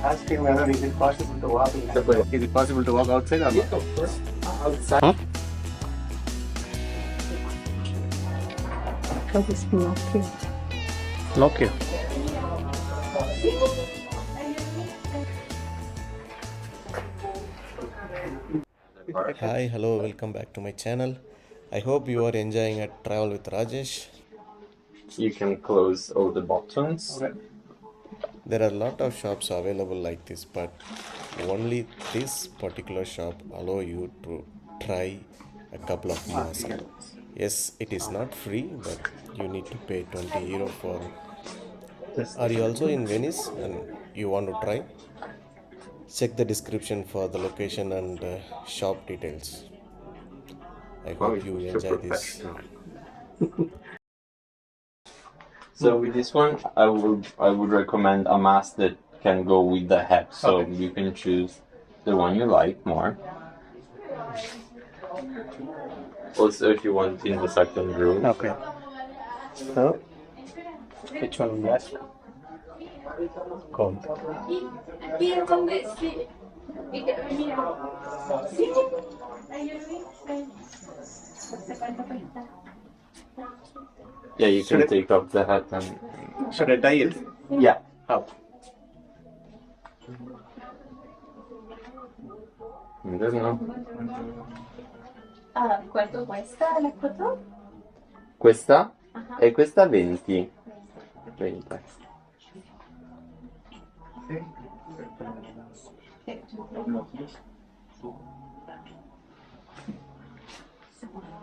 Ask him whether is it possible to walk inside. Is it possible to walk outside or not? Of course. Outside. Huh? Because Pinocchio. Pinocchio. Hi, hello, welcome back to my channel. I hope you are enjoying a travel with Rajesh. You can close all the buttons. Okay. There are a lot of shops available like this, but only this particular shop allow you to try a couple of masks. Yes, it is not free, but you need to pay 20 euro for. Are you also in Venice and you want to try? Check the description for the location and shop details. I hope you enjoy this. So with this one, I would recommend a mask that can go with the hat. So Okay. you can choose the one you like more. Also, if you want in the second room. Okay. So, which one best? Gold. Yeah, you can take off the hat and Should I tie it? yeah. How? I don't know. Quanto questa la foto? Questa? E questa 20. 20.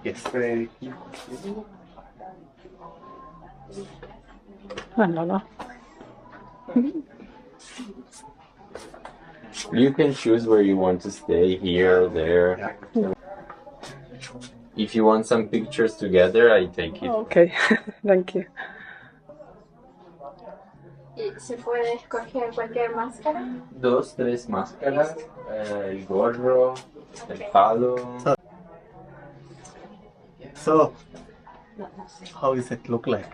Yes. Allora. You can choose where you want to stay, here or there. If you want some pictures together, I take it. Ok, thank you. ¿Y se puede escoger cualquier máscara? 2, 3 máscaras, el gorro, el palo. So, how does it look like?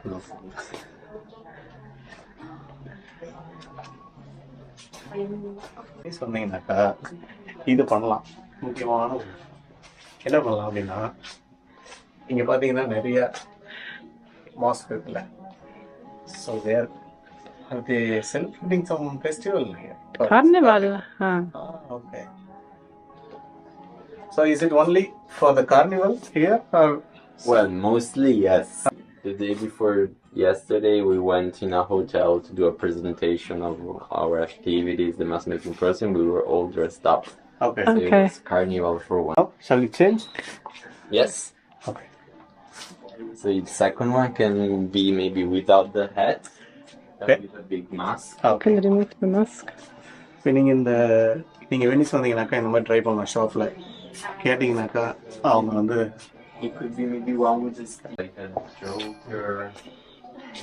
சொன்னீங்கன்னாக்கா இது பண்ணலாம் முக்கியமான என்ன பண்ணலாம் அப்படின்னா இங்கே பார்த்தீங்கன்னா நிறைய mask இருக்குல்ல so there they celebrating some festival Carnival. Okay so is it only for the carnival here are Well, mostly yes. The day before yesterday, we went in a hotel to do a presentation of our activities, the mask making process. We were all dressed up. okay So Okay. it was carnival for one. now shall we change Yes. okay So the second one can be maybe without the hat, Okay. with a big mask. Can you remove the mask? இப்போ நீங்கள் நீங்கள் Venice வந்தீங்கன்னாக்கா இந்த மாதிரி try பண்ணலாம் ஷாப்பில் கேட்டிங்கனாக்கா அவங்க வந்து It could be maybe one with this like a joker,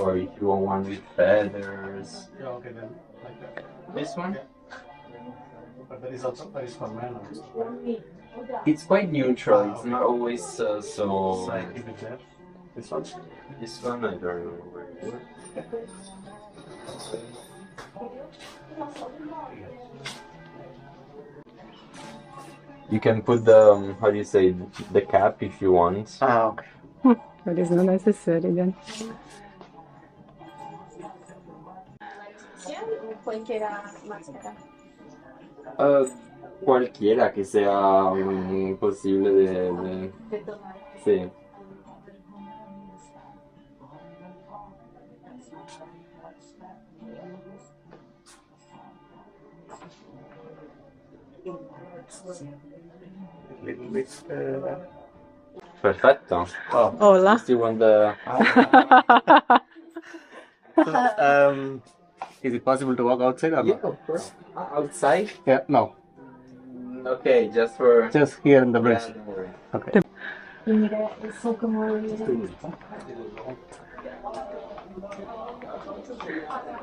or if you want one with feathers. okay then like that. This one? But there is also there is for men also. It's quite neutral. It's not always so. So I keep it there. This one. This one I don't know where it is. You can put the how do you say the cap if you want. Okay. That is not necessary then. Cualquiera máscara. Cualquiera que sea posible de... De tomar. Sí. Little bit. Perfetto. Oh. Hola. Still want the... So, is it possible to walk outside or Yeah, not? of course. Outside? Yeah. No. Okay, just for... Just here in the Yeah, bridge. don't worry. Okay. Y mira, eso como...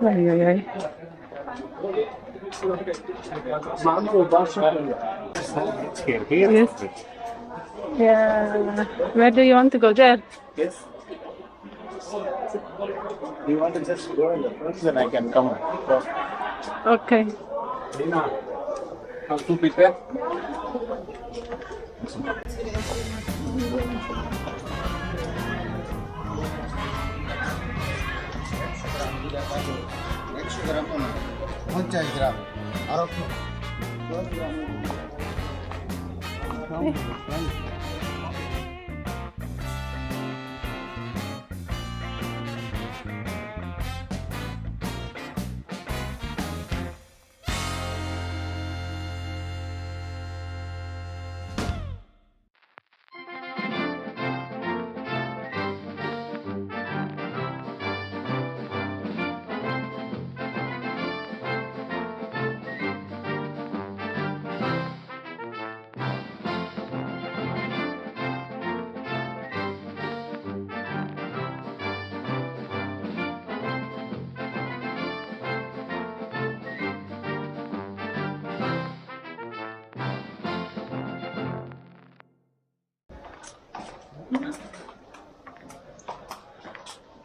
Ay, ay, ay. It's here. Here. Yes. Yeah. Where do you want to go? There? Yes. Do you want to just go in the front, then I can come. Okay. Lina, come subito.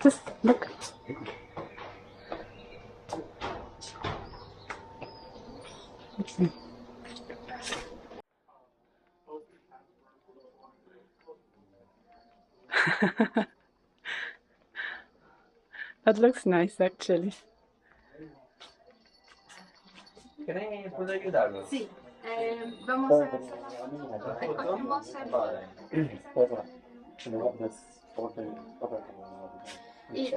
Just look. That looks nice actually. ¿Puedo ayudarlo? Sí, vamos a escogemos y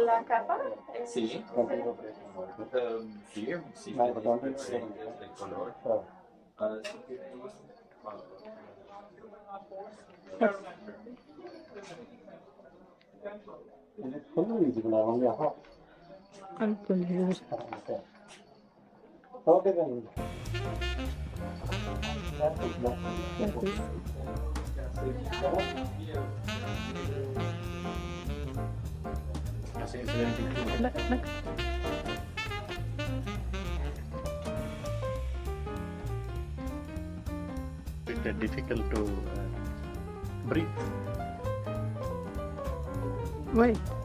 la capa es Sí. Sí, sí, el color. I'll put here. Like this. Look, look. Bit difficult to breathe. Wait.